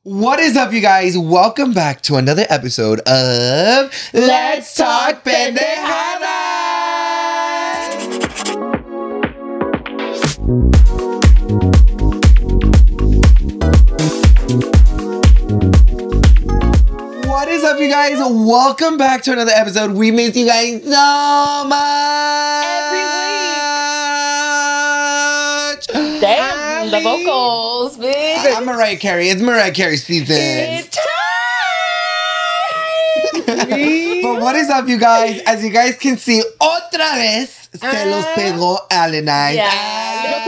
What is up, you guys? Welcome back to another episode of Let's Talk Pendejadas! What is up, you guys? Welcome back to another episode. We miss you guys so much! Every week! Damn, the vocals, bitch! I'm Mariah Carey. It's Mariah Carey season. It's time! But what is up, you guys? As you guys can see, otra vez se los pegó Alannized. Yeah.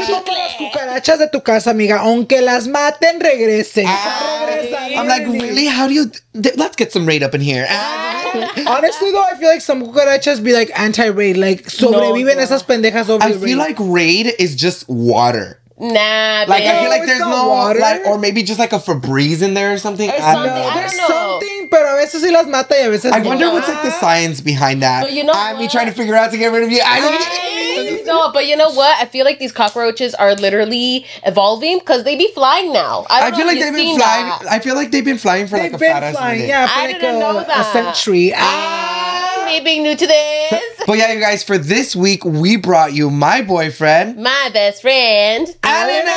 Como las cucarachas de tu casa, amiga. Aunque las maten, regresen. I'm like, really? How do you... Let's get some raid up in here. Honestly, though, I feel like some cucarachas be like anti-raid. Like, sobreviven esas pendejas over I feel like raid is just water. Nah, Like, bitch. I feel like it's there's not no... water. Like, or maybe just like a Febreze in there or something. Or I don't something. know. I There's don't know. something, pero a veces sí las mata y a veces I no. wonder what's like the science behind that. But you know I'm what? trying to figure out to get rid of you. No, but you know what? I feel like these cockroaches are literally evolving because they be flying now. I feel like they've been seen flying. that. I feel like they've been flying for like a They've fat been ass flying, minute. yeah, for I like didn't know a that. century. Me being new to this. But yeah, you guys, for this week, we brought you my boyfriend, My best friend.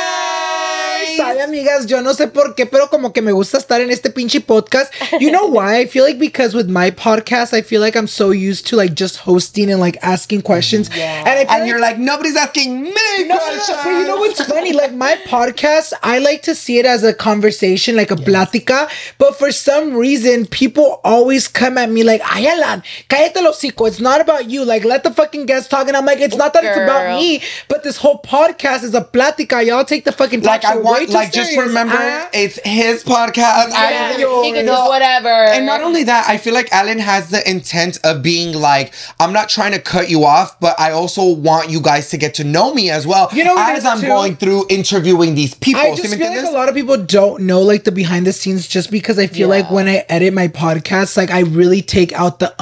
Alannized. Sabe, amigas, yo no sé por qué, pero como que me gusta estar en este pinche podcast. You know why? I feel like because with my podcast, I feel like I'm so used to like just hosting and like asking questions. Yeah. And I feel And you're like, nobody's asking me questions. But you know what's funny? Like my podcast, I like to see it as a conversation, like a plática. But for some reason, people always come at me like, "Ay, Alan, cállate el hocico. It's not about you. Like, let the fucking guest talk." And I'm like, it's not that it's about Girl. me, but this whole podcast is a plática. Y'all take the fucking Like, talk I show want, way too like, just serious. remember, it's his podcast. Yeah, he can do No. whatever. And not only that, I feel like Alan has the intent of being like, I'm not trying to cut you off, but I also want you guys to get to know me as well. You know what it as is, I'm too? going through interviewing these people. I just ¿Sí me feel like entiendes? a lot of people don't know like the behind the scenes just because I feel like when I edit my podcast, like I really take out the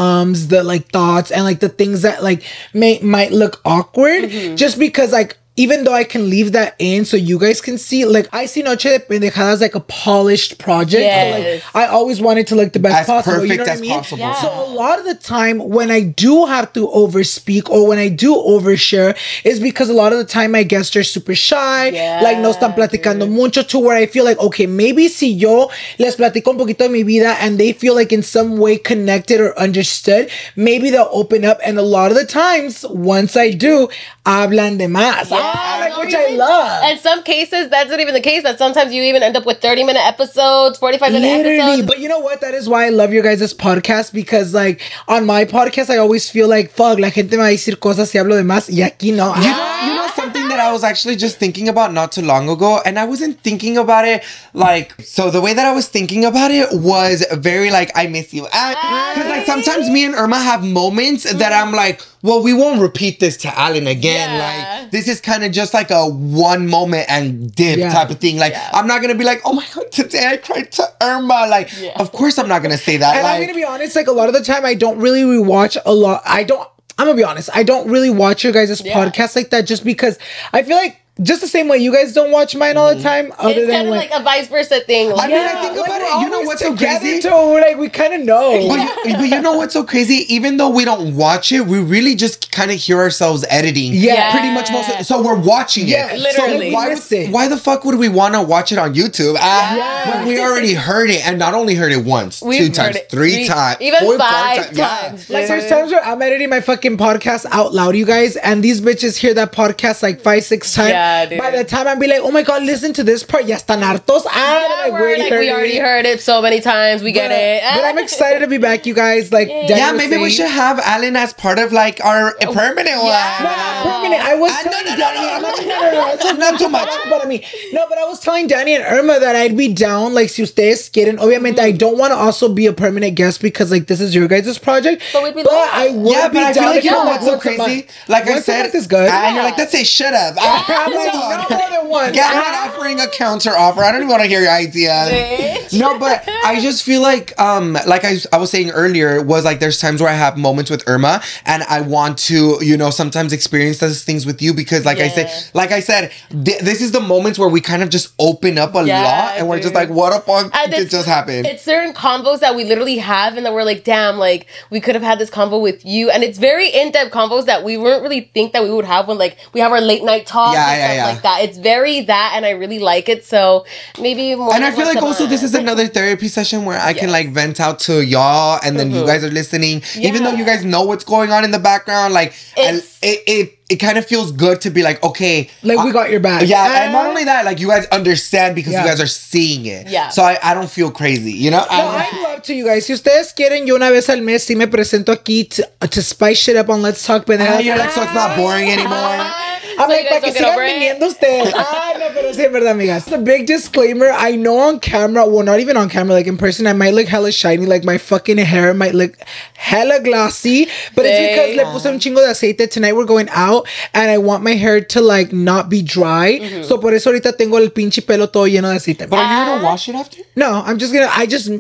the like thoughts and like the things that like might look awkward just because like even though I can leave that in so you guys can see, like I see Noche de Pendejadas like a polished project. So, like Yes. I always want it to look the best As possible. You perfect know what as I mean? possible. Yeah. So a lot of the time when I do have to overspeak or when I do overshare is because a lot of the time my guests are super shy, Yeah, like no están platicando mucho, to where I feel like, okay, maybe si yo les platico un poquito de mi vida and they feel like in some way connected or understood, maybe they'll open up. And a lot of the times, once I do, hablan de más. Like, which I love. In some cases, that's not even the case. That sometimes you even end up with 30-minute episodes, 45-minute Literally, episodes. but you know what? That is why I love your guys' podcast because, like, on my podcast, I always feel like, fuck, la gente me va a decir cosas si hablo de más y aquí no. You know something that I was actually just thinking about not too long ago, and I wasn't thinking about it like, so the way that I was thinking about it was very like, I miss you. Because like sometimes me and Irma have moments that I'm like, well, we won't repeat this to Alan again. Yeah. Like, this is kind of just like a one moment and dip Yeah. type of thing. Like, I'm not going to be like, oh my God, today I cried to Irma. Like, of course I'm not going to say that. And like, I'm gonna be honest, like a lot of the time I don't really rewatch a lot. I'm gonna be honest, I don't really watch your guys' podcast like that just because I feel like just the same way you guys don't watch mine all the time. Other It's than kind of when, like a vice versa thing. Like, I mean, I think about it. You know what's so crazy? So like we kind of know. But you know what's so crazy? Even though we don't watch it, we really just kind of hear ourselves editing. Yeah. Pretty much most of it. So we're watching Yeah, it. literally. So Listen. why the fuck would we want to watch it on YouTube? When we already heard it, and not only heard it once, We've two heard times, it three times, even four five Yeah. times. Like there's times where I'm editing my fucking podcast out loud, you guys, and these bitches hear that podcast like 5-6 times. Yeah, dude. By the time I'm be like, oh my god, listen to this part, ya están hartos. Yeah, we're like, we already heard it so many times. We get it. But I'm excited to be back, you guys. Like, Daniel Yeah, was maybe we saying- should have Alan as part of like our permanent one. No, not permanent. I was telling Danny, Not too much. But I mean, no, but I was telling Danny and Irma that I'd be down. Like, si ustedes quieren, obviamente, I don't want to also be a permanent guest because like this is your guys' project. But we'd be but like- I would Yeah, be but I feel down like you to know come what's so once a month. crazy? Like I Once a said, month is good. and you're like, that's a shut up. I'm like, no more than one. Yeah, I'm not offering a counter offer. I don't even want to hear your ideas. Bitch. No, but I just feel like I was saying earlier, was like there's times where I have moments with Irma and I want to, you know, sometimes experience the process things with you because, like I said, this is the moments where we kind of just open up a lot, and we're just like, what the fuck did just happen? It's certain convos that we literally have, and that we're like, damn, like we could have had this convo with you, and it's very in-depth convos that we wouldn't really think that we would have when like we have our late night talks and stuff like that. It's very that, and I really like it. So maybe more. And I feel like also this is another therapy session where I can like vent out to y'all, and then you guys are listening, even though you guys know what's going on in the background. Like it kind of feels good to be like, okay, like we got your back. Yeah, and not only that, like you guys understand because you guys are seeing it. Yeah. So I don't feel crazy, you know. No, I love to you guys. Si ustedes quieren, yo una vez al mes sí me presento aquí to spice shit up on Let's Talk Pendejas. You're like, so it's not boring anymore. I'm like, para que sigan viniendo ustedes. No, pero sí, es verdad, amigas. The big disclaimer, I know on camera, well, not even on camera, like in person, I might look hella shiny, like my fucking hair might look hella glossy, but it's because le puse un chingo de aceite. Tonight we're going out, and I want my hair to like not be dry, so por eso ahorita tengo el pinche pelo todo lleno de aceite. But are you gonna wash it after? No, I just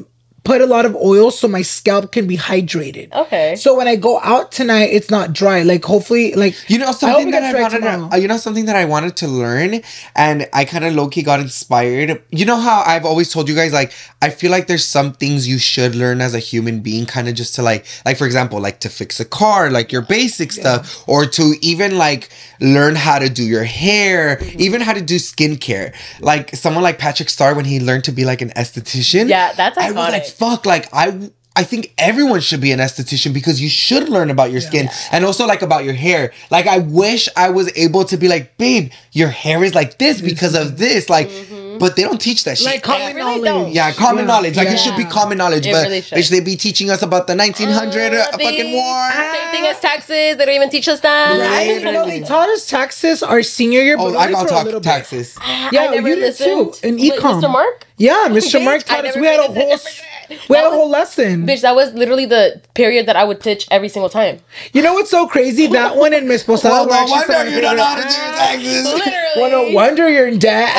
put a lot of oil so my scalp can be hydrated. Okay. So when I go out tonight, it's not dry. Like hopefully, like something that I wanted to learn, and I kind of low key got inspired. You know how I've always told you guys, like I feel like there's some things you should learn as a human being, kind of just to like for example, like to fix a car, like your basic stuff, or to even like learn how to do your hair, even how to do skincare. Like someone like Patrick Star, when he learned to be like an esthetician. Yeah, that's iconic. I was like, fuck, like I think everyone should be an esthetician because you should learn about your skin and also like about your hair. Like I wish I was able to be like, babe, your hair is like this because of this. Like, but they don't teach that shit. Like common knowledge. Yeah, common knowledge. Like it should be common knowledge. It but really should. bitch, they be teaching us about the 1900 fucking war. Same thing as taxes. They don't even teach us that. Right? You know, they taught us taxes our senior year. Oh, I got taught taxes. Yeah, you did too. In econ. Mr. Mark? Yeah, Mr. Mark taught us. We had a whole lesson. Bitch, that was literally the period that I would teach every single time. You know what's so crazy? That one in Miss Posada. Well, no wonder you don't know how to do your taxes. Literally. Well, no wonder you're in debt.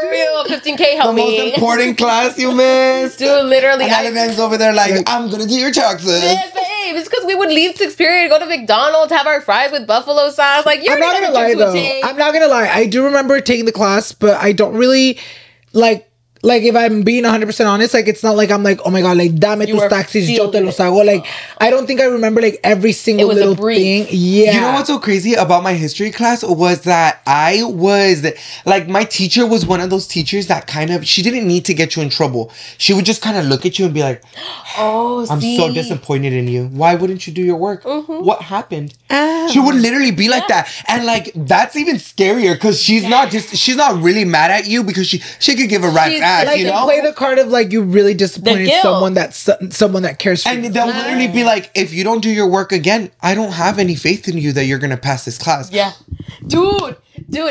For real, 15K help me. The most important class you missed. Dude, literally. And Alannized over there like, I'm gonna do your taxes. Yeah, babe, it's because we would leave 6th period, go to McDonald's, have our fries with buffalo sauce. Like, you're not gonna lie though. I'm not gonna lie. I do remember taking the class, but I don't really like if I'm being 100% honest, like it's not like I'm like, oh my god, like dame tus taxis, yo te los hago. Like I don't think I remember like every single little thing. Yeah. You know what's so crazy about my history class was that I was like, my teacher was one of those teachers that kind of, she didn't need to get you in trouble. She would just kind of look at you and be like, oh, I'm so disappointed in you. Why wouldn't you do your work? What happened? She would literally be like that. And like, that's even scarier because she's not really mad at you because she could give a rat's ass, like, you know? Play the card of like, you really disappointed someone that cares for you. And they'll literally be like, if you don't do your work again, I don't have any faith in you that you're going to pass this class. Yeah. Dude,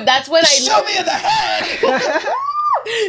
that's when Show me in the head!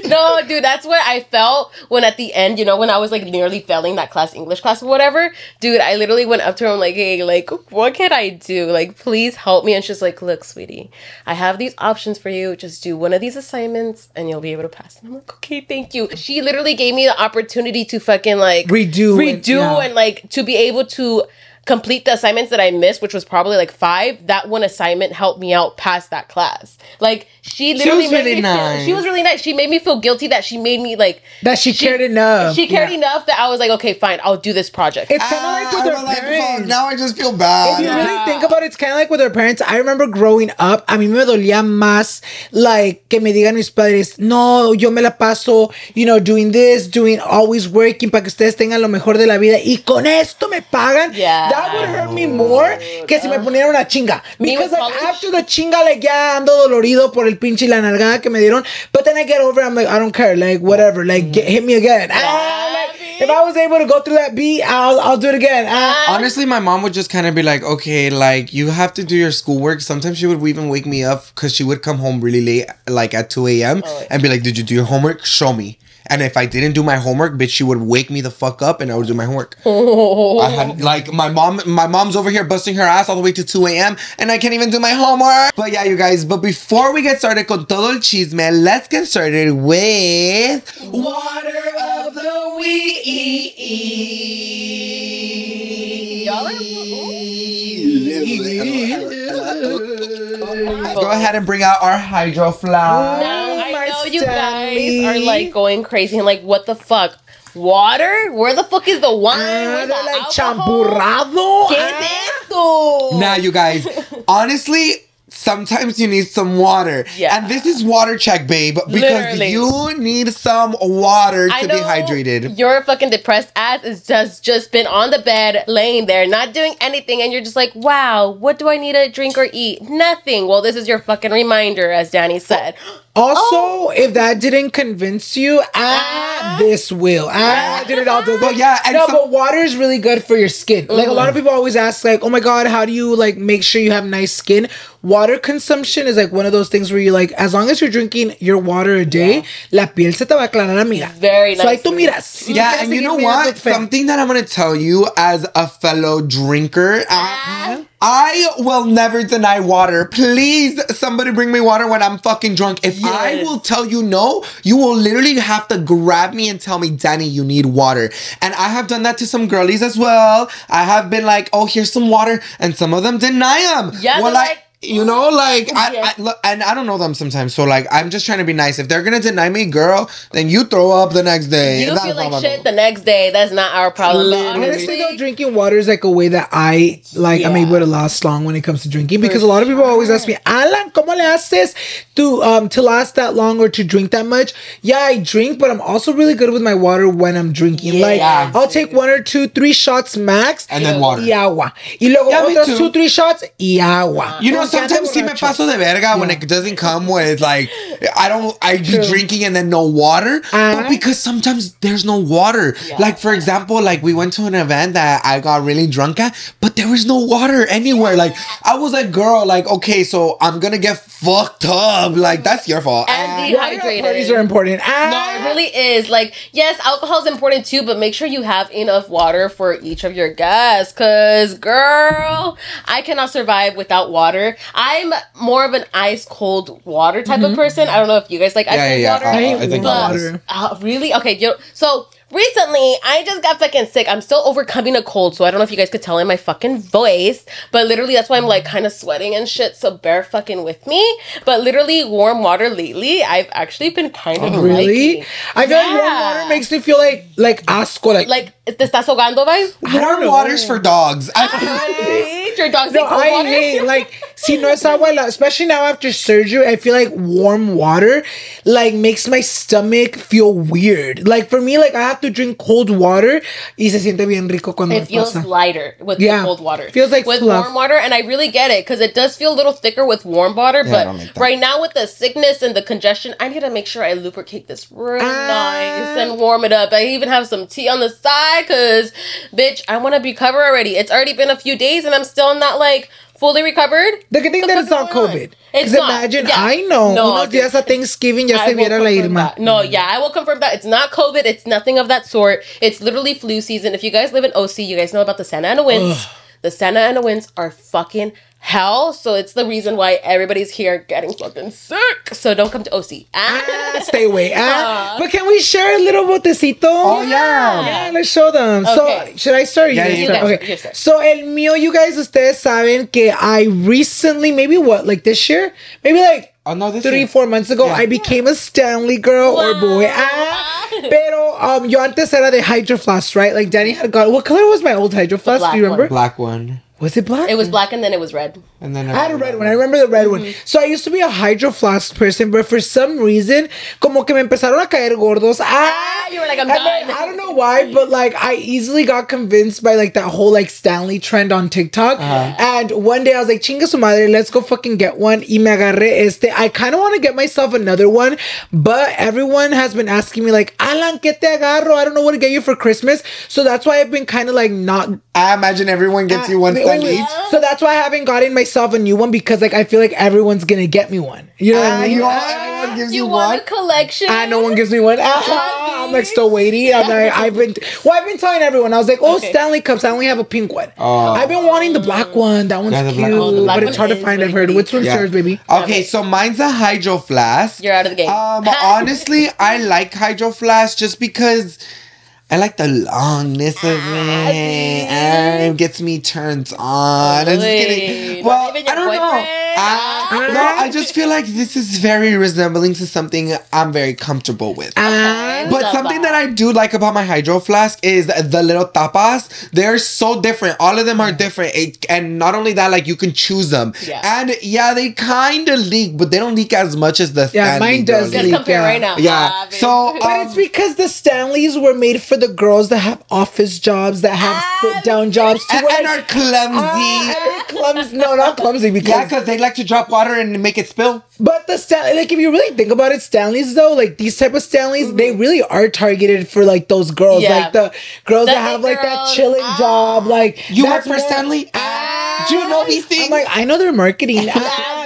No, dude, that's what I felt when at the end, you know, when I was like nearly failing that class, English class or whatever. Dude, I literally went up to her and like, hey, like, what can I do? Like, please help me. And she's like, look, sweetie, I have these options for you. Just do one of these assignments and you'll be able to pass. And I'm like, okay, thank you. She literally gave me the opportunity to fucking like redo and like to be able to complete the assignments that I missed, which was probably like 5. That one assignment helped me out past that class. Like she literally was really nice. She was really nice. She made me feel guilty that she made me like that she cared enough. She cared enough that I was like, okay, fine, I'll do this project. It's kind of like with her parents. Fuck, now I just feel bad. If you really think about it, it's kind of like with her parents. I remember growing up, a mí me dolía más like que me digan mis padres, no, yo me la paso, you know, doing this, always working para que ustedes tengan lo mejor de la vida y con esto me pagan. Yeah. That would hurt me more que si me ponieran una chinga. Because like after the chinga, like ya ando dolorido por el pinche y la nalgada que me dieron. But then I get over it, I'm like, I don't care. Like whatever. Like hit me again. Like, if I was able to go through that beat, I'll do it again. Honestly, my mom would just kind of be like, okay, like you have to do your schoolwork. Sometimes she would even wake me up because she would come home really late, like at 2 a.m. and be like, did you do your homework? Show me. And if I didn't do my homework, bitch, she would wake me the fuck up and I would do my homework. I had, like, my mom's over here busting her ass all the way to 2 a.m. and I can't even do my homework. But yeah, you guys, but before we get started con todo el chisme, let's get started with Water of the Week. Y'all are really. Go ahead and bring out our hydro flask. Now, I my know you Stanley. guys are like going crazy and like, what the fuck? Water? Where the fuck is the wine? Where's the like alcohol? champurrado. ¿Qué es esto? Now, you guys, honestly, sometimes you need some water. Yeah. And this is water check, babe. Because Literally. you need some water I to be know hydrated. your fucking depressed ass is just been on the bed, laying there, not doing anything, and you're just like, wow, what do I need to drink or eat? Nothing. Well, this is your fucking reminder, as Danny said. Also, if that didn't convince you, this will. Did it all. But yeah, and but water is really good for your skin. Like a lot of people always ask, like, oh my god, how do you like make sure you have nice skin? Water consumption is like one of those things where you like, as long as you're drinking your water a day, la piel se te va a aclarar, amiga. Very So like nice. tú miras. yeah, and you know what? Something that I'm going to tell you as a fellow drinker. I will never deny water. Please, somebody bring me water when I'm fucking drunk. If I will tell you no, you will literally have to grab me and tell me, Danny, you need water. And I have done that to some girlies as well. I have been like, oh, here's some water. And some of them deny them. Yeah, well, they're like, you know, like, Yeah. I look, and I don't know them sometimes. So, like, I'm just trying to be nice. If they're going to deny me, girl, then you throw up the next day. You That's feel not like my shit problem. the next day. That's not our problem. But Honestly, though, drinking water is like a way that I like. I'm Yeah. able to last long when it comes to drinking because a lot of people always ask me, Alan, ¿cómo le haces to last that long or to drink that much? Yeah, I drink, but I'm also really good with my water when I'm drinking. Yeah. Like Yeah. I'll take 1 or 2, 3 shots max, And then water. y agua. Y luego Yeah, me otros too. 2, 3 shots y agua. You know, Porque ando sometimes sí me borracho. paso de verga when it doesn't come with like I be drinking and then no water. But because sometimes there's no water. Like for example, like we went to an event that I got really drunk at, but there was no water anywhere. Like I was like, girl, like okay, so I'm gonna get fucked up. Like that's your fault. And Parties dehydrated. are important. No, it really is. Like, yes, alcohol is important too, but make sure you have enough water for each of your guests. Cause, girl, I cannot survive without water. I'm more of an ice cold water type of person. I don't know if you guys like ice cold water. I think But, water. really? Okay, so recently I just got fucking sick. I'm still overcoming a cold, so I don't know if you guys could tell in my fucking voice, but literally that's why I'm like kind of sweating and shit, so bear fucking with me. But literally warm water lately, I've actually been kind of Really? liking. I feel like warm water makes me feel like asco. Like, te estás ahogando, vibe? Warm water's for dogs. Your dog's No, in cold I water? hate like si no es agua, especially now after surgery. I feel like warm water like makes my stomach feel weird. Like for me, like I have to drink cold water. Y se siente bien rico cuando It feels pasa. lighter with the cold water. Feels like with fluff. warm water, and I really get it because it does feel a little thicker with warm water. I don't But like that. right now with the sickness and the congestion, I need to make sure I lubricate this real nice and warm it up. I even have some tea on the side because, bitch, I want to be covered already. It's already been a few days and I'm still not like fully recovered. The good thing that it's not COVID. It's Because not. imagine, Yeah. I know, No, unos dude. días a Thanksgiving ya I se will viera la confirm Irma. that. No, yeah, I will confirm that. It's not COVID. It's nothing of that sort. It's literally flu season. If you guys live in OC, you guys know about the Santa Ana winds. The Santa Ana winds are fucking hell. So it's the reason why everybody's here getting fucking sick. So don't come to OC. Stay away. But can we share a little botecito? Oh, yeah. Yeah, let's show them. Okay. So, should I start? or Yeah, guys you start? go. Okay. You start. So, el mío, you guys, ustedes saben que I recently, maybe what, like this year? Maybe like Oh, no, this 3, year. 4 months ago, Yeah. I became a Stanley girl or boy. Pero yo antes era de Hydro Flask, right? Like Danny had got, what color was my old Hydro Flask? black Do you remember? one. Black one. Was it black? It was black and then it was red. And then I had a red one. I remember the red Mm-hmm. one. So I used to be a Hydro Flask person, but for some reason, como que me empezaron a caer gordos. You were like, I'm And then, done. I don't know why, but like I easily got convinced by like that whole like Stanley trend on TikTok. And one day I was like, chinga su madre, let's go fucking get one. Y me agarré este. I kind of want to get myself another one, but everyone has been asking me like, Alan, ¿qué te agarro? I don't know what to get you for Christmas. So that's why I've been kind of like not. I imagine everyone gets you one Wait, Stanley wait. each. So that's why I haven't gotten myself a new one because like I feel like everyone's gonna get me one. You know what I mean? Everyone gives you want one. a collection? No one gives me one. I'm like still waiting. I've been telling everyone. I was like, Okay. Stanley cups. I only have a pink one. Oh. I've been wanting the black one. That one's Yeah, the cute, black one. The black but it's one hard to is find. really I've heard. pretty. Which one's Yeah. yours, baby? Okay, so mine's a Hydro Flask. You're out of the game. Honestly, I like Hydro Flask just because I like the longness of it. And it gets me turned on. I'm just kidding. Well, I don't know. No, I just feel like this is very resembling to something I'm very comfortable with. But something that I do like about my hydro flask is the little tapas. They're so different. All of them are different. And not only that, like you can choose them. Yeah. And yeah, they kind of leak, but they don't leak as much as the Stanley. Mine does leak. Let's compare right now. Yeah. So, but it's because the Stanleys were made for the girls that have office jobs, that have sit-down jobs, and are clumsy. No, not clumsy. Because they like to drop water and make it spill. But the Stanley, like if you really think about it, Stanleys though, like these type of Stanleys, they really are targeted for like those girls, like the girls that have like that chilling job. Like you work for Stanley? Do you know these things? I'm like, I know their marketing.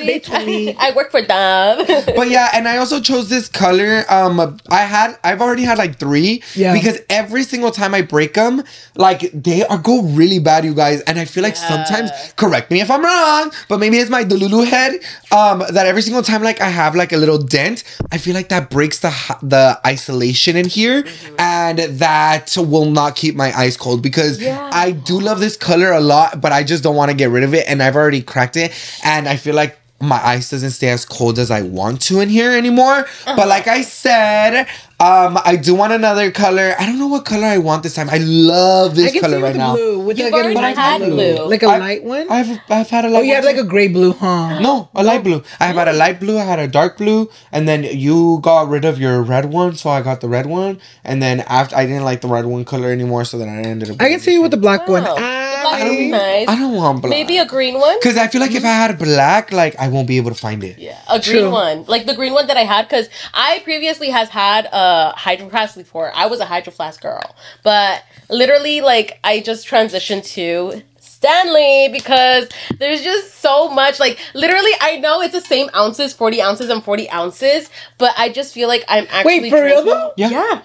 They told me. I work for them. But yeah, and I also chose this color. I've already had like 3. Yeah. Because every single time I break them, like they go really bad, you guys. And I feel like sometimes, correct me if I'm wrong, but maybe it's my Delulu head. That every single time like I have like a little dent, I feel like that breaks the isolation in here, and that will not keep my ice cold because I do love this color a lot, but I just don't want to get rid of it, and I've already cracked it, and I feel like my ice doesn't stay as cold as I want to in here anymore. But like I said, I do want another color. I don't know what color I want this time. I love this color right now. You've already had blue. Like a light one? I've had a light one. Oh, you had like a gray blue, huh? No, a light blue. I have had a light blue, I had a dark blue, and then you got rid of your red one, so I got the red one. And then after I didn't like the red one color anymore, so then I ended up. I can see you with the black one. Nice. I don't want black. Maybe a green one. Because I feel like if I had black, like I won't be able to find it. Yeah, a green one, like the green one that I had. Because I previously has had a hydro flask before. I was a hydro flask girl, but literally, like I just transitioned to Stanley because there's just so much. Like literally, I know it's the same ounces, 40 ounces and 40 ounces, but I just feel like I'm actually. Wait, for real though? Yeah.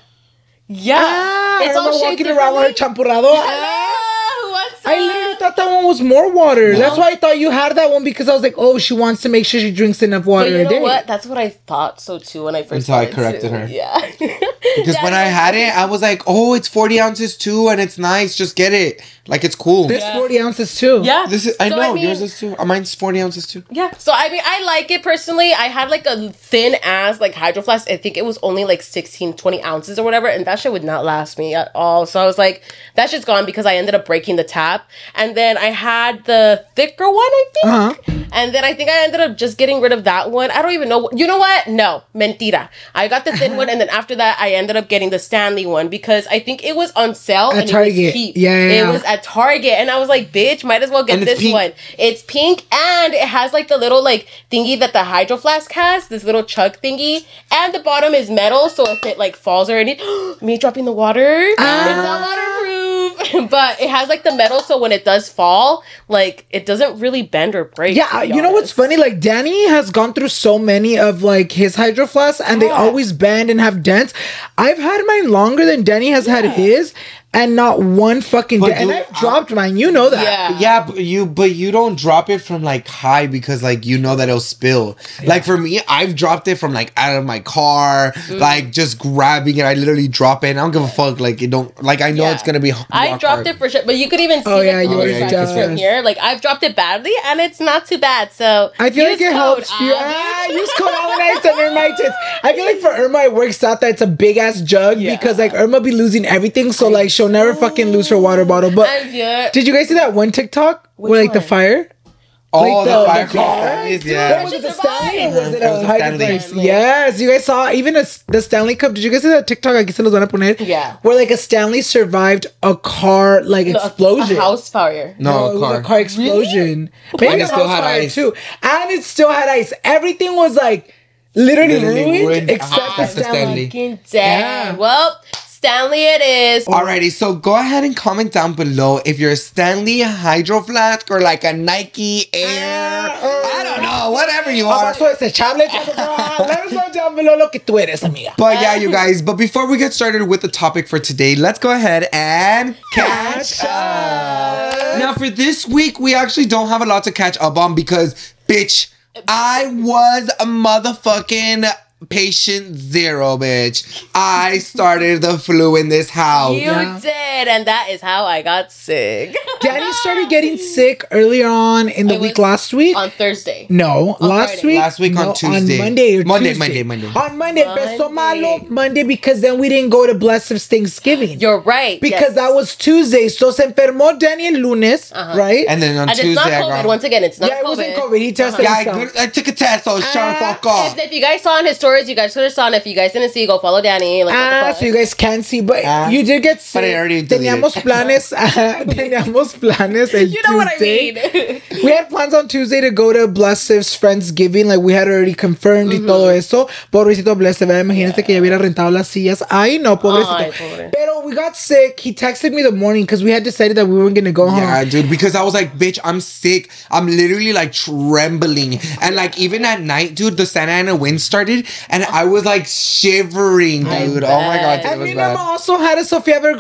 It's all walking around with her champurrado. I literally thought that one was more water. No. That's why I thought you had that one, because I was like, oh, she wants to make sure she drinks enough water a day. You know what? That's what I thought so too when I first started. Until I corrected her. Yeah. Because when I had it, I was like, oh, it's 40 ounces too, and it's nice. Just get it. Like, it's cool. There's 40 ounces too. Yeah. I know. Yours is too. Mine's 40 ounces too. Yeah. So, I mean, I like it personally. I had like a thin ass like hydro flask. I think it was only like 16, 20 ounces or whatever. And that shit would not last me at all. So I was like, that shit's gone, because I ended up breaking the tap. And then I had the thicker one, I think. And then I think I ended up just getting rid of that one. I don't even know. You know what? No. Mentira. I got the thin one. And then after that, I ended up getting the Stanley one, because I think it was on sale at Target. It was cheap. It was at Target, and I was like, bitch, might as well get this one. It's pink, and it has like the little like thingy that the hydro flask has, this little chug thingy, and the bottom is metal, so if it like falls or anything, me dropping the water, it's not waterproof, but it has like the metal, so when it does fall, like it doesn't really bend or break. Yeah, you know what's funny? Like Danny has gone through so many of like his hydro flasks, and they always bend and have dents. I've had mine longer than Danny has had his, and not one fucking dent. And I've dropped mine. You know that. Yeah, but you don't drop it from like high, because like you know that it'll spill. Yeah. Like for me, I've dropped it from like out of my car, like just grabbing it. I literally drop it, and I don't give a fuck. Like it don't. Like I know it's gonna be. I dropped it for sure, but you could even see from here. Like I've dropped it badly, and it's not too bad. So I feel like it helps you. Use code Alannized and earn my tits. I feel like for Irma, it works out that it's a big ass jug, because like Irma be losing everything. So like she'll never fucking lose her water bottle. But did you guys see that one TikTok where like the fire? Oh, like the fire car. Yeah. Was it the Stanley or was it a Stanley? Yes, you guys saw even the Stanley Cup. Did you guys see that TikTok? Aquí se los van a poner. Yeah. Where like a Stanley survived a car like explosion. A house fire. No, it was a car explosion. Really? Maybe it still had ice too. And it still had ice. Everything was like literally ruined except the Stanley. Damn. Well, Stanley it is. Alrighty, so go ahead and comment down below if you're a Stanley Hydro Flask or like a Nike Air. I don't know, whatever you are. Let us know down below lo que tú eres, amiga. But yeah, you guys, but before we get started with the topic for today, let's go ahead and catch up. Now for this week, we actually don't have a lot to catch up on because, bitch, I was a motherfucking patient zero, bitch. I started the flu in this house. You did, and that is how I got sick. Danny started getting sick earlier on in the week last week. On Thursday. No, last Friday. week. Last week on Tuesday. On Monday or Monday. On Monday. Empezó malo Monday because then we didn't go to Blessed's Thanksgiving. You're right. Because that was Tuesday. So se enfermó Danny el lunes, right? And then on Tuesday, it's not COVID. Once again, it's not COVID. Yeah, it wasn't COVID. He tested himself. I took a test, so shut the fuck off. If you guys saw on his stories, you guys could have saw. If you guys didn't see, go follow Danny. Like, so you guys can see, but you did get sick. But I already Teníamos planes. Teníamos planes. You know what I mean. We had plans on Tuesday to go to Blessed's Friendsgiving. Like we had already confirmed y todo eso. Pobrecito Blessed, imagínate que ya hubiera rentado las sillas. Ay, no, pobrecito. Pero we got sick. He texted me the morning because we had decided that we weren't gonna go home. Yeah, dude, because I was like, bitch, I'm sick. I'm literally like trembling. And like even at night, dude, the Santa Ana wind started and I was like shivering, dude. Oh my god, And it was me bad. and Mama also had a Sophiavard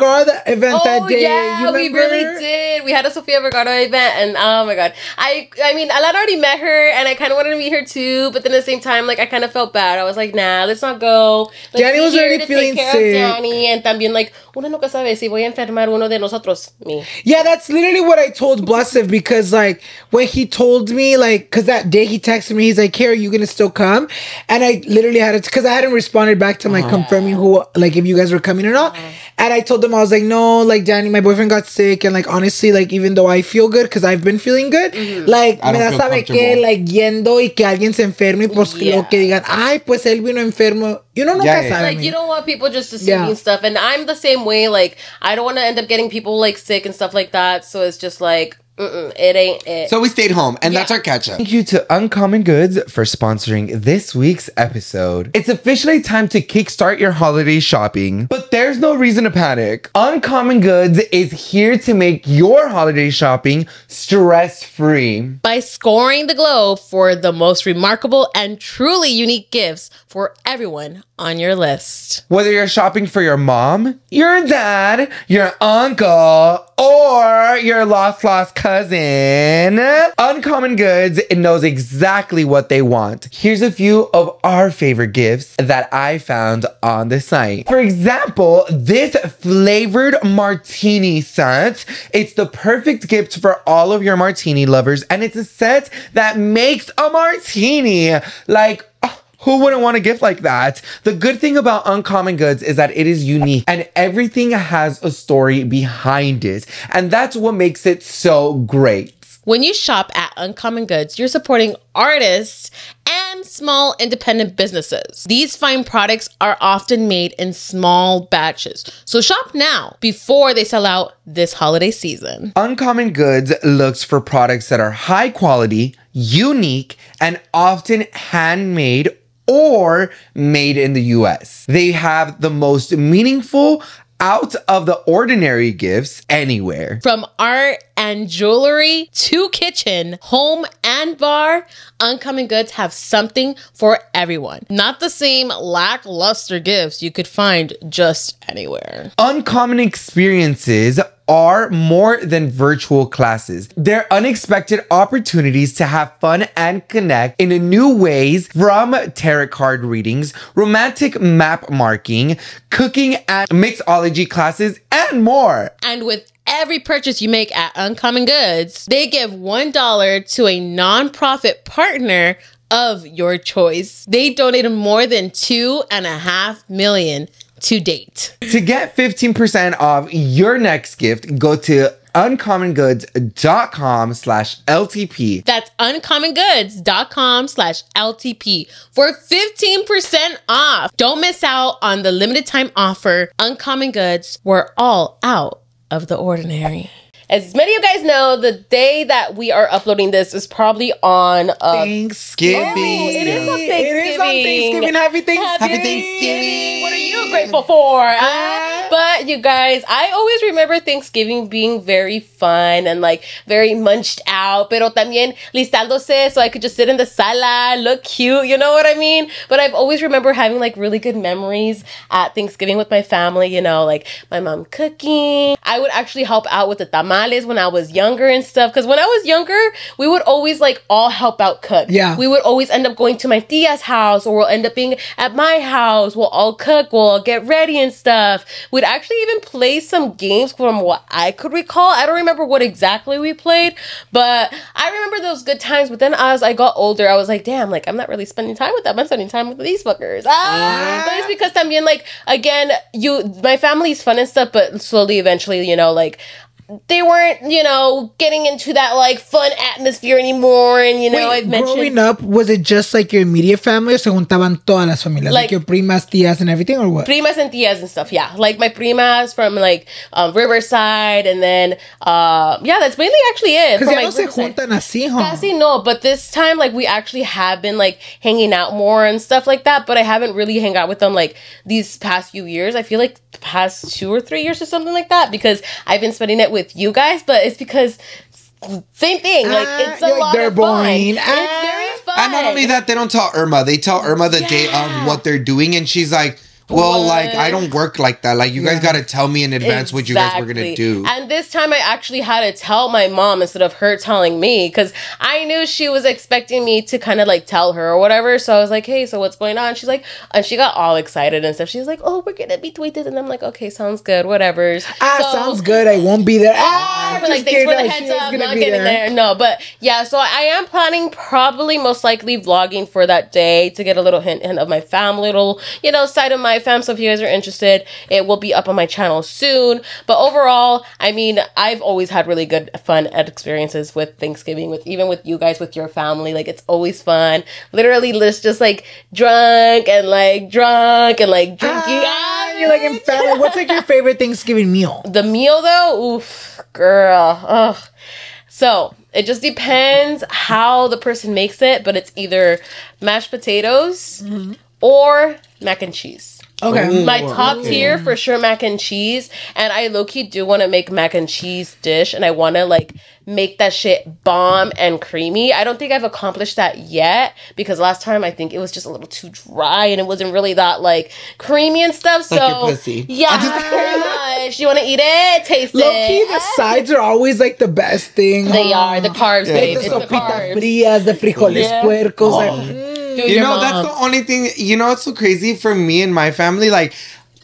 event that day. Yeah, we really did. We had a Sophiavard event, and oh my god, I mean, Alana already met her, and I kind of wanted to meet her too, but then at the same time, like I kind of felt bad. I was like, nah, let's not go. Let's Danny was already feeling sick. Danny, and también like uno nunca sabe si voy a enfermar uno de nosotros. Me. Yeah, that's literally what I told Blessed because like when he told me like because that day he texted me, he's like, "Hey, are you gonna still come?" And I literally had it because I hadn't responded back to him like confirming who like if you guys were coming or not. And I told him I was like, no, like Danny, my boyfriend got sick, and like honestly, like even though I feel good because I've been feeling good, like me da sabe que like yendo y que alguien se enferme por lo que digan, ay, pues él vino enfermo. You know, nunca sabe. Like you don't want people just assuming stuff, and I'm the same way. Like I don't want to end up getting people like sick and stuff like that. So it's just like. It ain't it. So we stayed home, and that's our catch up. Thank you to Uncommon Goods for sponsoring this week's episode. It's officially time to kickstart your holiday shopping, but there's no reason to panic. Uncommon Goods is here to make your holiday shopping stress-free. By scoring the globe for the most remarkable and truly unique gifts for everyone on your list. Whether you're shopping for your mom, your dad, your uncle, or your lost cousin, Uncommon Goods knows exactly what they want. Here's a few of our favorite gifts that I found on the site. For example, this flavored martini set. It's the perfect gift for all of your martini lovers, and it's a set that makes a martini. Like, who wouldn't want a gift like that? The good thing about Uncommon Goods is that it is unique and everything has a story behind it. And that's what makes it so great. When you shop at Uncommon Goods, you're supporting artists and small independent businesses. These fine products are often made in small batches. So shop now before they sell out this holiday season. Uncommon Goods looks for products that are high quality, unique, and often handmade or made in the US. They have the most meaningful, out of the ordinary gifts anywhere. From art and jewelry to kitchen, home and bar, Uncommon Goods have something for everyone. Not the same lackluster gifts you could find just anywhere. Uncommon experiences are more than virtual classes. They're unexpected opportunities to have fun and connect in new ways, from tarot card readings, romantic map marking, cooking and mixology classes, and more. And with every purchase you make at Uncommon Goods, they give $1 to a nonprofit partner of your choice. They donated more than $2.5 million to date. To get 15% off your next gift, go to uncommongoods.com/LTP. That's uncommongoods.com/LTP for 15% off. Don't miss out on the limited time offer. Uncommon Goods, we're all out of the ordinary. As many of you guys know, the day that we are uploading this is probably on Thanksgiving. Oh, it is on Thanksgiving. It is on Thanksgiving. Happy Thanksgiving. Happy Thanksgiving. What are you grateful for? But not, you guys. I always remember Thanksgiving being very fun and like very munched out, pero también listándose so I could just sit in the sala, look cute, you know what I mean? But I've always remember having like really good memories at Thanksgiving with my family, you know, like my mom cooking. I would actually help out with the tamales when I was younger and stuff, because when I was younger, we would always like all help out cook. Yeah. We would always end up going to my tia's house, or we'll end up being at my house. We'll all cook, we'll all get ready and stuff. We'd actually even play some games from what I could recall. I don't remember what exactly we played, but I remember those good times. But then as I got older, I was like, damn, like I'm not really spending time with them. I'm spending time with these fuckers. But it's because también, like, again, my family's fun and stuff, but slowly, eventually, you know, like, they weren't, you know, getting into that like fun atmosphere anymore. And you know, I've mentioned growing up, was it just like your immediate family, or se juntaban todas las familias, like your primas, tías, and everything, or what? Primas and tías and stuff, yeah. Like my primas from like Riverside, and then yeah, that's mainly actually it. Because ya no se juntan así, huh? Casi no, but this time like we actually have been like hanging out more and stuff like that. But I haven't really hung out with them like these past few years. I feel like the past 2 or 3 years or something like that, because I've been spending it with you guys. But it's because same thing, like it's a lot of fun. It's very fun. And not only that, they don't tell Irma. They tell Irma the day of what they're doing, and she's like, well, like, I don't work like that. Like, you guys got to tell me in advance what you guys were going to do. And this time I actually had to tell my mom instead of her telling me, because I knew she was expecting me to kind of like tell her or whatever. So I was like, hey, so what's going on? She's like, and she got all excited and stuff. She's like, oh, we're going to be tweeted. And I'm like, okay, sounds good, whatever. Sounds good. I won't be there. But like, thanks for the heads up, not getting there. No, but yeah, so I am planning probably most likely vlogging for that day to get a little hint of my fam, little, you know, side of my fam. So if you guys are interested, it will be up on my channel soon. But overall, I mean, I've always had really good fun experiences with Thanksgiving, with even with you guys, with your family. Like, it's always fun. Literally, let's just like drunk and like drinking. You're like in family. What's like your favorite Thanksgiving meal? The meal though, oof, girl. Ugh. So it just depends how the person makes it, but it's either mashed potatoes or mac and cheese. Okay. My top tier for sure, mac and cheese. And I low-key do want to make mac and cheese dish, and I want to like make that shit bomb and creamy. I don't think I've accomplished that yet, because last time I think it was just a little too dry and it wasn't really that like creamy and stuff. So like your pussy. Yeah, very much. You want to eat it? Taste it. Low-key, the sides are always like the best thing. They are the carbs, babe. Like It's the the sopitas carbs. frias, the frijoles puercos. Like, Dude, You know, that's the only thing, you know, it's so crazy for me and my family. Like,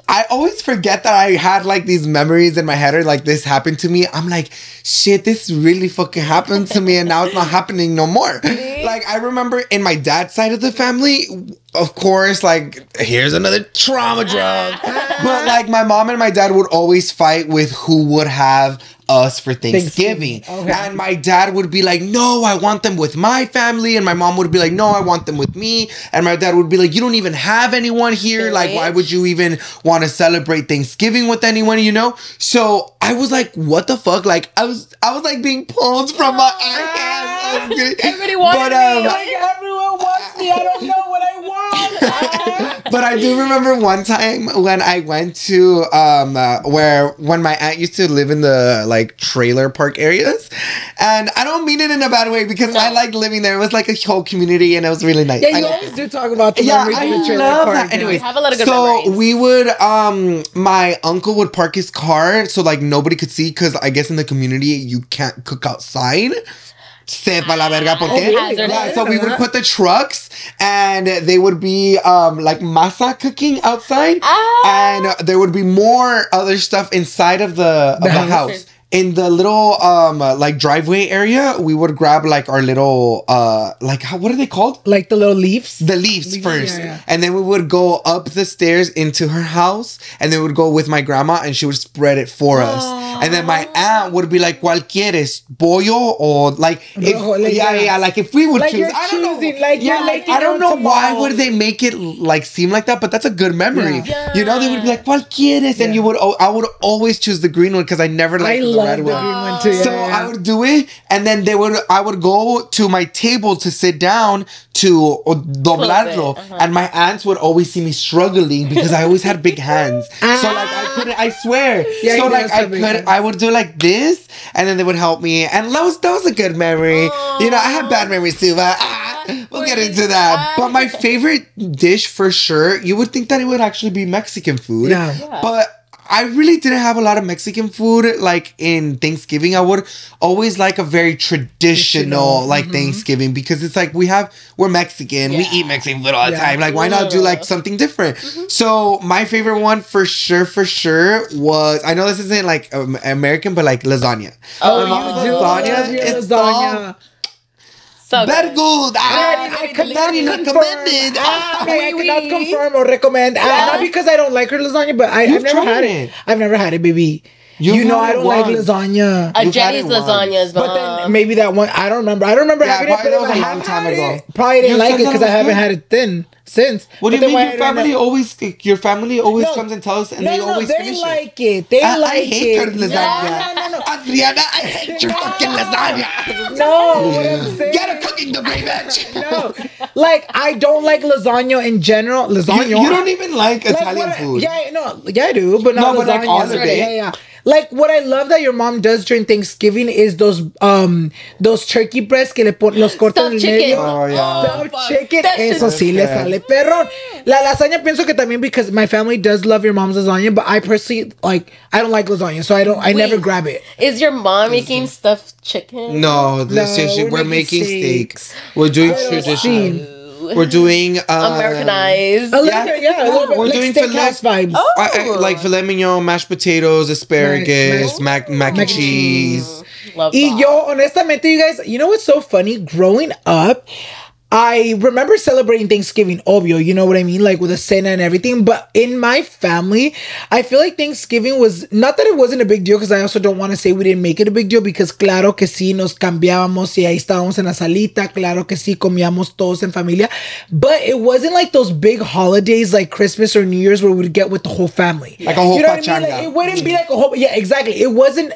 I always forget that I had like these memories in my head, or like this happened to me. I'm like, shit, this really fucking happened to me, and now it's not happening no more. Like, I remember in my dad's side of the family, of course, like, here's another trauma drug. But like, my mom and my dad would always fight with who would have us for Thanksgiving. Okay. And my dad would be like, no, I want them with my family. And my mom would be like, no, I want them with me. And my dad would be like, you don't even have anyone here. Like, why would you even want to celebrate Thanksgiving with anyone, you know? So I was like, what the fuck? Like, I was like being pulled from my hands. Everybody wanted me. like, everyone wants me. I don't know what I want. But I do remember one time when I went to when my aunt used to live in the like trailer park areas, and I don't mean it in a bad way, because I like living there. It was like a whole community, and it was really nice. Yeah, you always do talk about the memories of the trailer love park. that. Anyways, have a lot of good so memories. we would my uncle would park his car so like nobody could see, because I guess in the community you can't cook outside. Sepa la verga por qué. Yeah, so we would put the trucks, and they would be like masa cooking outside, and there would be more other stuff inside of the house. In the little like driveway area, we would grab like our little like what are they called? Like the little leaves? The leaves first. Yeah. And then we would go up the stairs into her house, and then we would go with my grandma, and she would spread it for us. And then my aunt would be like, ¿Cuál quieres? Pollo or like, if, like if we would like choose. I don't know. I don't know why would they make it like seem like that, but that's a good memory. Yeah. You know, they would be like, ¿Cuál quieres? And I would always choose the green one because I never liked the red one. Green one too. So I would do it, and then I would go to my table to sit down to doblarlo, and my aunts would always see me struggling because I always had big hands. So like I couldn't. I swear. Yeah, so like I would do like this, and then they would help me, and that was a good memory. You know, I have bad memories too, but we'll get into that. But my favorite dish for sure, you would think that it would actually be Mexican food, but I really didn't have a lot of Mexican food like in Thanksgiving. I would always like a very traditional like Thanksgiving because it's like we're Mexican. We eat Mexican food all the time. Like why not do like something different? So my favorite one for sure was, I know this isn't like American, but like lasagna. Lasagna. Very good. I cannot confirm or recommend. Not because I don't like her lasagna, but I've never had it. I've never had it, baby. You know I don't like lasagna. Jenny's lasagna is but then maybe that one, I don't remember. I don't remember having it, but that was a long time ago. Probably didn't like it because I haven't had it since. What do you mean? Your family always comes and tells us, and they always finish it. They I like hate her it. lasagna. No. Adriana, I hate your fucking lasagna. No, what I'm saying. Get a cooking degree, bitch. No, like I don't like lasagna in general. Lasagna. You don't even like Italian food. Yeah, I do, but not lasagna. Like all of it. Yeah. Like what I love that your mom does during Thanksgiving is those turkey breasts que le pon los cortan en el medio. Oh yeah. Stuffed chicken. Eso sí le sale perrón. La lasagna pienso que también because my family does love your mom's lasagna, but I personally I don't like lasagna, so I never grab it. Is your mom making stuffed chicken? No, we're making steaks. We're doing traditional. We're doing Americanized. We're doing steakhouse vibes. like filet mignon, mashed potatoes, asparagus, mac and cheese. Love Y yo, honestamente, you guys, you know what's so funny? Growing up, I remember celebrating Thanksgiving, obvio, you know what I mean? Like with a cena and everything. But in my family, I feel like Thanksgiving was, not that it wasn't a big deal, because I also don't want to say we didn't make it a big deal, because claro que sí, nos cambiábamos y ahí estábamos en la salita, claro que sí, comíamos todos en familia. But it wasn't like those big holidays like Christmas or New Year's where we'd get with the whole family. Like a whole pachanga. I mean? Like, it wouldn't be like a whole, yeah, exactly. It wasn't,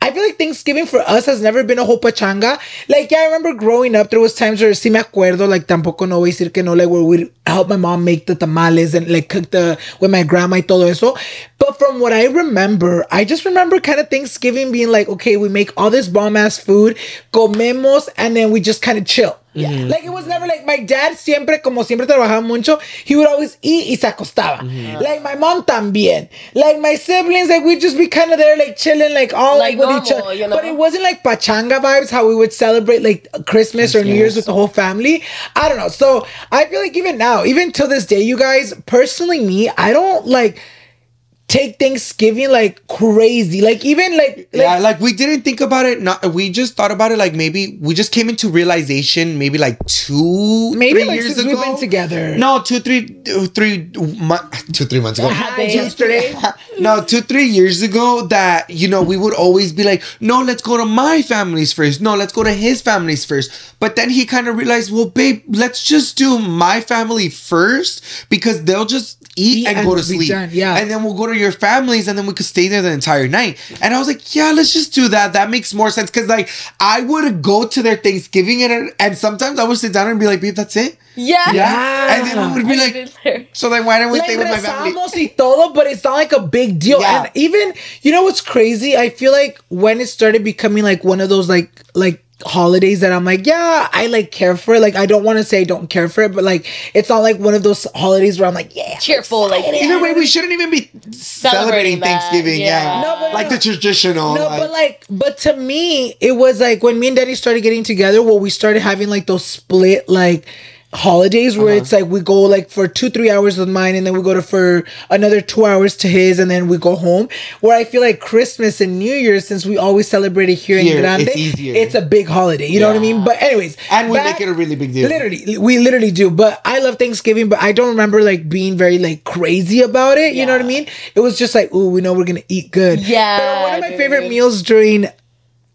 I feel like Thanksgiving for us has never been a whole pachanga. Like, yeah, I remember growing up, there was times where sí me acuerdo, like, tampoco no voy a decir que no, like, where we'd help my mom make the tamales and, like, cook with my grandma y todo eso. But from what I remember, I just remember kind of Thanksgiving being like, okay, we make all this bomb-ass food, comemos, and then we just kind of chill. Yeah. Like, it was never like, my dad siempre, como siempre trabajaba mucho, he would always eat y se acostaba. Like, my mom también. Like, my siblings, like, we'd just be kind of there, like, chilling, like, all, like with each other. You know? But it wasn't, like, pachanga vibes, how we would celebrate, like, Christmas or New Year's with the whole family. I don't know. So, I feel like even now, even till this day, you guys, personally me, I don't, like, take Thanksgiving like crazy, like even like we didn't think about it. We just thought about it like maybe we just came into realization maybe like 3 years ago. We've been together. No, 3 months ago. Yesterday. No, 3 years ago that, you know, we would always be like, no, let's go to my family's first. No, let's go to his family's first. But then he kind of realized, well, babe, let's just do my family first because they'll just eat and go to sleep. Yeah. And then we'll go to your families and then we could stay there the entire night. And I was like, yeah, let's just do that. That makes more sense. Because like I would go to their Thanksgiving and sometimes I would sit down and be like, babe, that's it? Yeah. And then we would be like, so then why don't we stay with my family? Y todo, but it's not like a big deal. Yeah. And even, you know what's crazy? I feel like when it started becoming like one of those like holidays that I'm like, yeah, I like care for it. Like, I don't want to say I don't care for it, but like, it's not like one of those holidays where I'm like, yeah, cheerful. Like, either way, we shouldn't even be celebrating Thanksgiving. Yeah. No, but like the traditional. No, but to me, it was like when me and Daddy started getting together, well, we started having like those split, like, holidays where it's like we go like for 2-3 hours with mine and then we go to for another 2 hours to his and then we go home, where I feel like Christmas and New Year's, since we always celebrate it here in Grande, it's a big holiday, you know what I mean? But anyways, and we make it a really big deal. We literally do. But I love Thanksgiving, but I don't remember like being very like crazy about it, you know what I mean? It was just like, ooh, we know we're gonna eat good. But one of my favorite meals during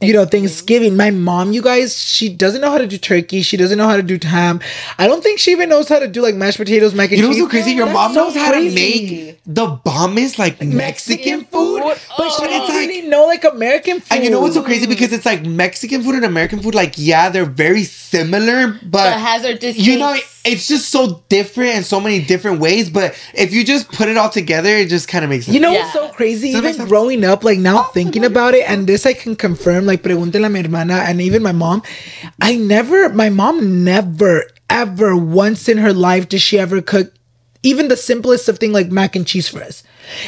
Thanksgiving, my mom, you guys, she doesn't know how to do turkey. She doesn't know how to do ham. I don't think she even knows how to do like mashed potatoes, mac and cheese. You know what's so crazy? Your mom knows how to make the bombest like Mexican food, but she doesn't really know like American food. And you know what's so crazy? Because it's like Mexican food and American food, like, yeah, they're very similar, but has their distinct, you know, it's just so different in so many different ways. But if you just put it all together, it just kind of makes sense. You know what's so crazy? Even growing up, like now thinking about it, and this I can confirm, like, pregúntale a mi hermana, and even my mom, my mom never, ever once in her life did she ever cook even the simplest of thing like mac and cheese for us.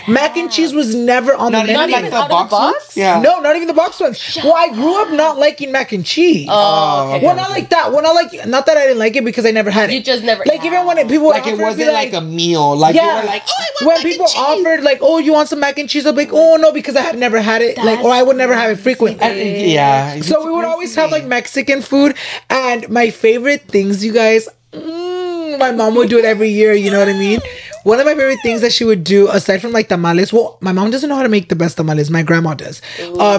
Mac and cheese was never on the menu. Not even out of the box? Yeah. No, not even the box ones. Well, I grew up not liking mac and cheese. Oh, okay. Well, not like that. Well, not that I didn't like it because I never had it. You just never like even when people like it wasn't like a meal. Like you were like, oh, I want when people offered like, oh, you want some mac and cheese? I'm like, oh no, because I had never had it. Like, or I would never have it frequently. Yeah. So we would always have like Mexican food, and my favorite things, you guys. My mom would do it every year. You know what I mean? One of my favorite things that she would do, aside from like tamales, well, my mom doesn't know how to make the best tamales. My grandma does.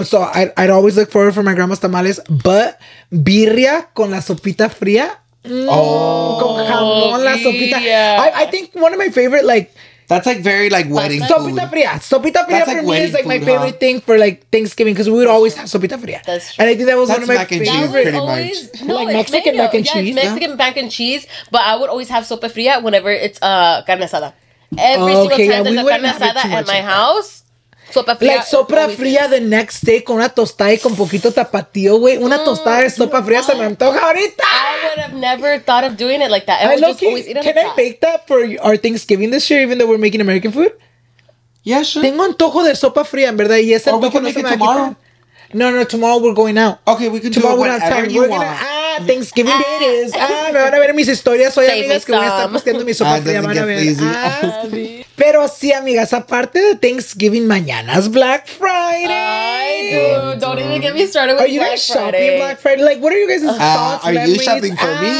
So I'd always look forward for my grandma's tamales. But birria con la sopita fría. Con jamón, la sopita. I think one of my favorite, like, that's like very like wedding food. Sopita fría for me is like my favorite thing for like Thanksgiving, because we would always have sopita fría. That's true. And I think that was one of my mac and cheese, favorite. pretty much. No, like Mexican mac and cheese. Mexican mac and cheese, but I would always have sopa fría whenever it's carne asada. Every single time there's a carne asada at my house. Sopa fría. Like sopa fría the next day con una tostada y con poquito tapatío, güey. Una tostada de sopa fría se me antoja ahorita. I would have never thought of doing it like that. I would just always eat it. Can I bake that for our Thanksgiving this year, even though we're making American food? Yeah, sure. Tengo antojo de sopa fría, en verdad. Y ese or we can no make it tomorrow. No, tomorrow we're going out. Okay, we can tomorrow do it whenever you want. Thanksgiving Day it is. Me van a ver en mis historias hoy, amigas, que voy a estar posteando mi sopa fría. Van a ver. Pero sí, amigas, aparte de Thanksgiving, mañana es Black Friday. Ay, dude, don't even get me started with Are you guys shopping Black Friday? Like, what are you guys' thoughts? Are you shopping for me?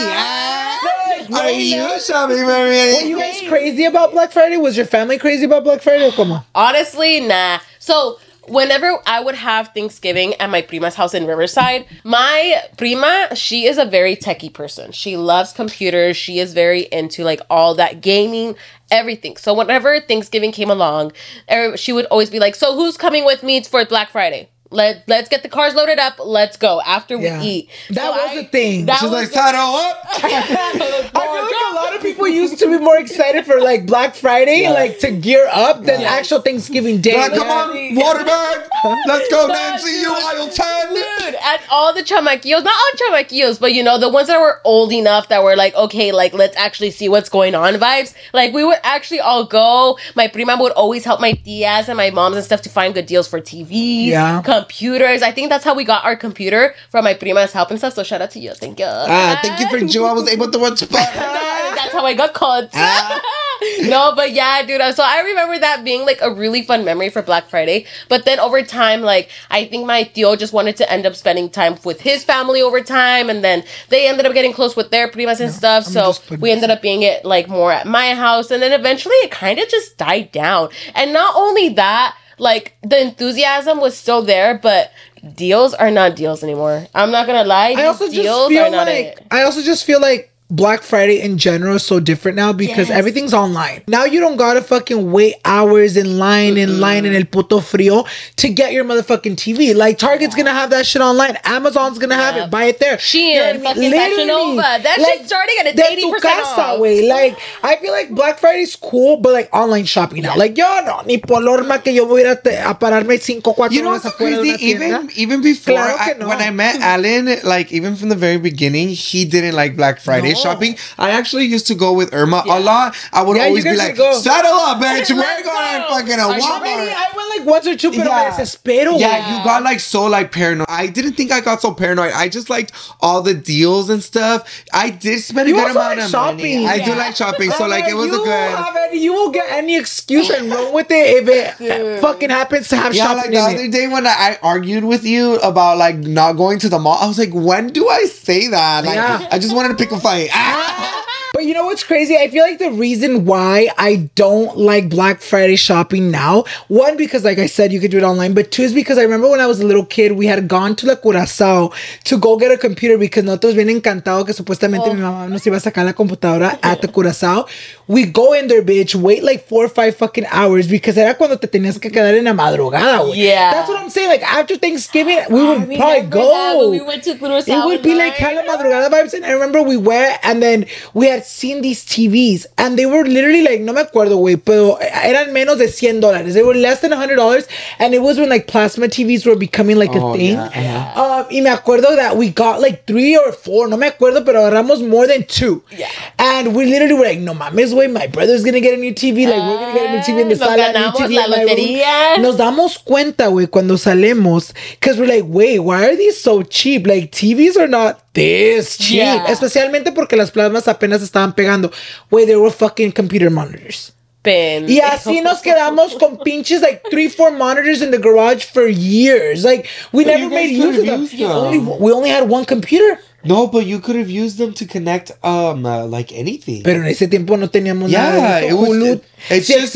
Are you shopping for me? Were you guys crazy about Black Friday? Was your family crazy about Black Friday? Como? Honestly, nah. So, whenever I would have Thanksgiving at my prima's house in Riverside, my prima, she is a very techie person. She loves computers. She is very into like all that gaming, everything. So whenever Thanksgiving came along, she would always be like, so who's coming with me for Black Friday? Let's get the cars loaded up. Let's go after we eat. That was the thing. She's like, saddle up. I feel like a lot of people used to be more excited for like Black Friday, like to gear up than actual Thanksgiving Day. Like, come on, water bag. Let's go, Nancy. You aisle 10. Dude, and all the chamaquillos, not all chamaquillos, but you know, the ones that were old enough that were like, okay, like let's actually see what's going on vibes. Like we would actually all go. My prima would always help my tias and my moms and stuff to find good deals for TVs, computers. I think that's how we got our computer from my prima's help and stuff. So shout out to you. Thank you. Thank you for Joe. I was able to watch That's how I got caught. No, but yeah, dude. So I remember that being like a really fun memory for Black Friday. But then over time, like I think my tío just wanted to end up spending time with his family over time, and then they ended up getting close with their primas and stuff. So we ended up being it like more at my house, and then eventually it kind of just died down. And not only that, like the enthusiasm was still there, but deals are not deals anymore. I'm not gonna lie. I also just feel like Black Friday in general is so different now because everything's online. Now you don't gotta fucking wait hours in line in el puto frío to get your motherfucking TV. Like Target's gonna have that shit online. Amazon's gonna have it. Buy it there. Shein, fucking Fashion Nova. That shit's starting at 80% off. Like I feel like Black Friday's cool, but like online shopping now. Like yo no, ni por norma que yo voy a pararme 5-4 You know what's so crazy? Even before when I met Alan, like even from the very beginning, he didn't like Black Friday. shopping. I actually used to go with Irma a lot. I would always be like, settle up, bitch. We're going fucking a Walmart. I went like once or two, pero me desespero. Yeah, you got like so like paranoid. I didn't think I got so paranoid. I just liked all the deals and stuff. I did spend a good amount of money. I do like shopping, so like it was a good. You won't get any excuse and run with it if it fucking happens to have shopping. Like the other day when I argued with you about like not going to the mall, I was like, when do I say that? Like, I just wanted to pick a fight. But you know what's crazy? I feel like the reason why I don't like Black Friday shopping now, one, because like I said, you could do it online, but two is because I remember when I was a little kid, we had gone to La Curazao to go get a computer because nosotros bien encantado que supuestamente mi mamá nos iba a sacar la computadora at the Curazao. We go in there, bitch, wait like 4 or 5 fucking hours because era cuando te tenías que quedar en la madrugada, güey. Yeah. That's what I'm saying. Like after Thanksgiving, we would probably go. We went to Curazao. It would be like kind of madrugada vibes. And I remember we went and then we had seen these TVs and they were literally like, no me acuerdo, güey, pero eran menos de $100. They were less than $100 and it was when like plasma TVs were becoming like a thing. Y me acuerdo that we got like 3 or 4, no me acuerdo, pero agarramos more than 2. Yeah. And we literally were like, no mames, güey, my brother's gonna get a new TV, like we're gonna get a new TV in the sala, new TV in my room. Nos damos cuenta, güey, cuando salemos, because we're like, wait, why are these so cheap? Like TVs are not this cheap. Especialmente porque las plasmas apenas estaban pegando. Wait, they were fucking computer monitors. Y así nos quedamos con pinches like 3-4 monitors in the garage for years. Like we never made use of them. We only had one computer. No, but you could have used them to connect like anything. Pero en ese tiempo no teníamos nada de eso. It's just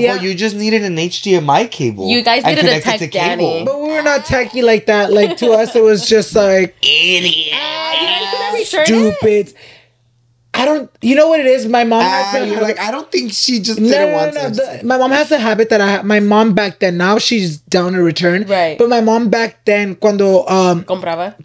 but you just needed an HDMI cable. You guys needed a tech Danny. But we were not techie like that. Like to us it was just like idiot. Stupid. I don't, you know what it is? My mom has you're like, I don't think she just didn't want to. My mom has a habit that my mom back then, now she's down to return. Right. But my mom back then, cuando compraba,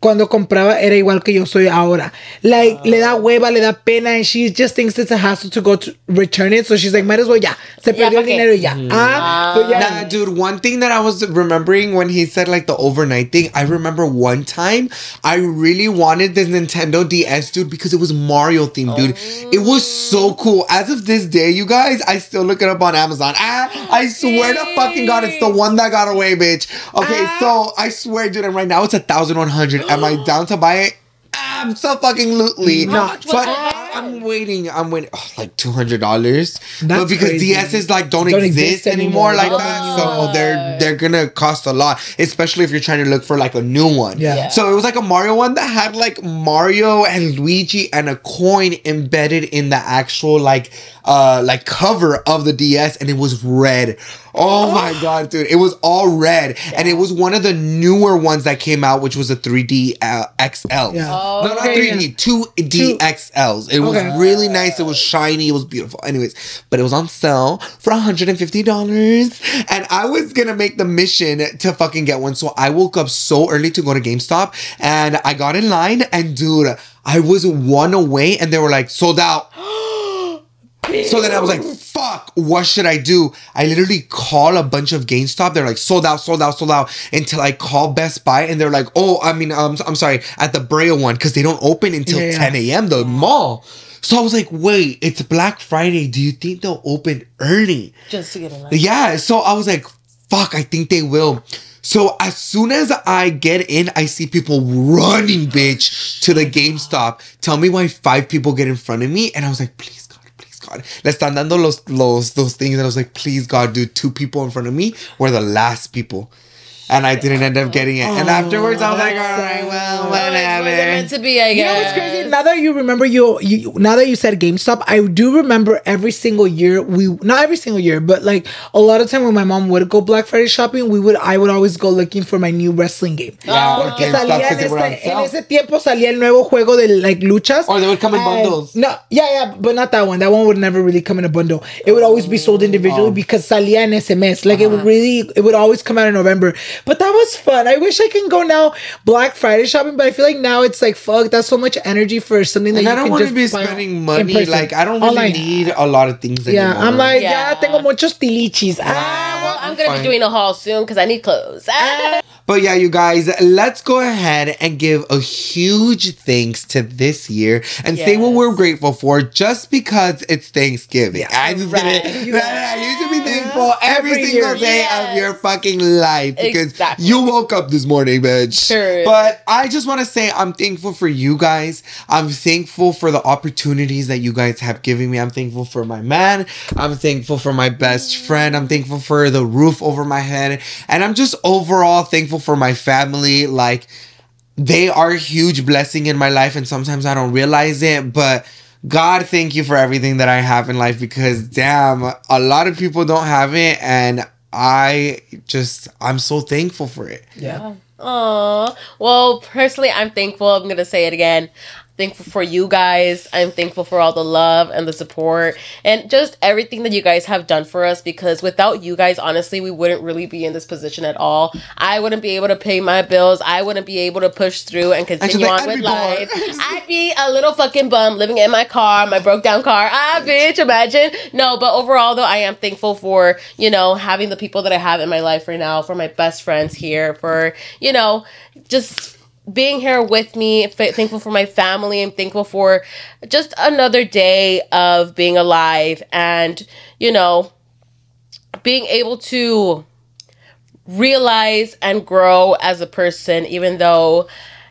era igual que yo soy ahora. Like, le da hueva, le da pena, and she just thinks it's a hassle to go to return it. So she's like, might as well, se perdió el dinero, Nah, dude, one thing that I was remembering when he said like the overnight thing, I remember one time I really wanted this Nintendo DS, dude, because it was Mario themed, dude. It was so cool. As of this day, you guys, I still look it up on Amazon. I swear to fucking God, it's the one that got away, bitch. Okay, so I swear, dude, and right now it's 1,100. Am I down to buy it? I'm so fucking lootly. Not. But I'm waiting. Like $200. But because crazy. DS's like don't exist anymore like that, so they're gonna cost a lot, especially if you're trying to look for like a new one. Yeah. So it was like a Mario one that had like Mario and Luigi and a coin embedded in the actual like cover of the DS, and it was red. Oh my God, dude. It was all red. And it was one of the newer ones that came out, which was a 3D XL. Yeah. No, not 3D, 2D XLs. It was really nice. It was shiny. It was beautiful. Anyways, but it was on sale for $150. And I was going to make the mission to fucking get one. So I woke up so early to go to GameStop, and I got in line, and dude, I was one away, and they were like, sold out. So then I was like, fuck, what should I do? I literally call a bunch of GameStop. They're like, sold out. Until I call Best Buy, and they're like, I'm sorry, at the Brea one, because they don't open until 10 a.m., the mall. So I was like, wait, it's Black Friday. Do you think they'll open early? Just to get in line. Yeah, so I was like, fuck, I think they will. So as soon as I get in, I see people running, bitch, to the GameStop. Tell me why 5 people get in front of me. And I was like, please, God. Le están dando those things. And I was like, please, God, dude, 2 people in front of me were the last people. And I didn't end up getting it. And afterwards, I was like, all right, well, whatever. Was it meant to be, I guess. You know what's crazy? Now that you remember, now that you said GameStop, I do remember every single year, not every single year, but like a lot of time when my mom would go Black Friday shopping, I would always go looking for my new wrestling game. Porque salía en ese tiempo salía el nuevo juego de like luchas. Or they would come in bundles. No, but not that one. That one would never really come in a bundle. It would always be sold individually because salía en ese mes. Like it would always come out in November. But that was fun. I wish I can go now Black Friday shopping, but I feel like now it's like, fuck, that's so much energy for something that you can just buy. I don't want to be spending money. Like, I don't really need a lot of things anymore. Yeah, I'm like, tengo muchos tilichis. Well, I'm going to be doing a haul soon because I need clothes. But yeah, you guys, let's go ahead and give a huge thanks to this year and say what we're grateful for just because it's Thanksgiving. I just you should be thankful every single day of your fucking life because you woke up this morning, bitch. Sure. But I just want to say I'm thankful for you guys. I'm thankful for the opportunities that you guys have given me. I'm thankful for my man. I'm thankful for my best friend. I'm thankful for the roof over my head. And I'm just overall thankful for my family. Like, they are a huge blessing in my life, and sometimes I don't realize it, but God, thank you for everything that I have in life because damn, a lot of people don't have it, and I'm so thankful for it. Yeah. Aww. Well, personally, I'm thankful. I'm going to say it again. Thankful for you guys. I'm thankful for all the love and the support and just everything that you guys have done for us, because without you guys, honestly, we wouldn't really be in this position at all. I wouldn't be able to pay my bills. I wouldn't be able to push through and continue on with life. I'd be a little fucking bum living in my car, my broke down car. Bitch, imagine. No, but overall though, I am thankful for, having the people that I have in my life right now, for my best friends here, for, just being here with me. Thankful for my family. I'm thankful for just another day of being alive and, being able to realize and grow as a person, even though,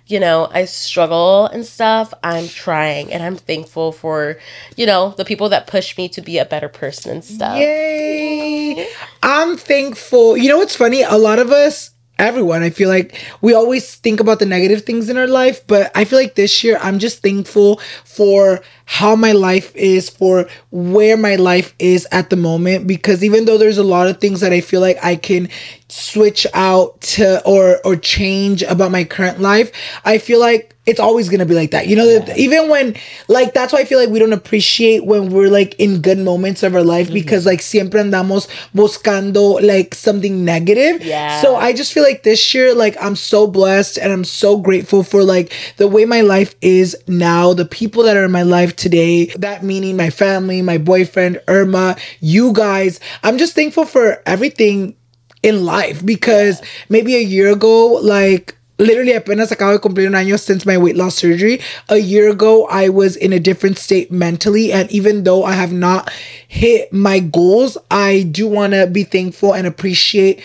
I struggle and stuff. I'm trying, and I'm thankful for, the people that push me to be a better person and stuff. Yay! I'm thankful. You know what's funny? A lot of us, everyone, I feel like we always think about the negative things in our life, but I feel like this year I'm just thankful for how my life is, for where my life is at the moment, because even though there's a lot of things that I feel like I can switch out to or change about my current life, I feel like it's always gonna be like that, even when, like, that's why I feel like we don't appreciate when we're like in good moments of our life, because like siempre andamos buscando like something negative. So I just feel like this year, like, I'm so blessed and I'm so grateful for like the way my life is now, the people that are in my life today, that meaning my family, my boyfriend, Irma, you guys. I'm just thankful for everything in life, because maybe a year ago, like, literally apenas acabo de cumplir un año since my weight loss surgery. A year ago, I was in a different state mentally, and even though I have not hit my goals, I do want to be thankful and appreciate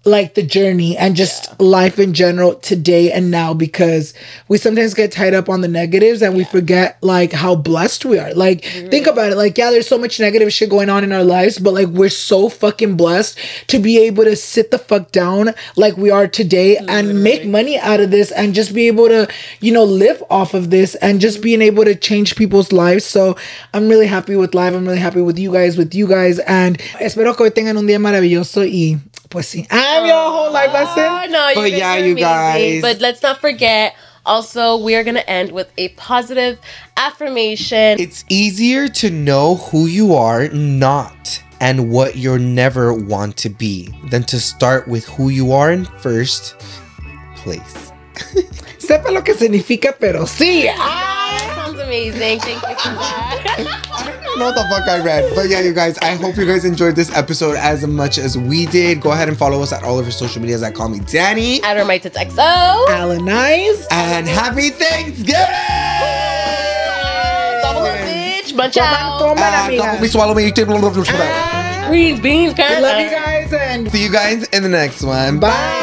like the journey and just life in general today and now, because we sometimes get tied up on the negatives and we forget like how blessed we are. Like, think about it. Like, there's so much negative shit going on in our lives, but like, we're so fucking blessed to be able to sit the fuck down like we are today and make money out of this and just be able to, live off of this and just being able to change people's lives. So I'm really happy with life. I'm really happy with you guys, and espero que hoy tengan un día maravilloso y pues sí. I'm your whole life lesson. No, but yeah, you guys. But let's not forget, also, we are going to end with a positive affirmation. It's easier to know who you are not and what you'll never want to be than to start with who you are in first place. Sepa lo que significa, pero sí. That sounds amazing. Thank you for that. I don't know what the fuck I read. But yeah, you guys, I hope you guys enjoyed this episode as much as we did. Go ahead and follow us at all of our social medias at Call Me Danny. At XO. Alannized. And happy Thanksgiving! Double up, bitch. Bunch out. Double me, swallow me. Green beans, Love you guys, and see you guys in the next one. bye.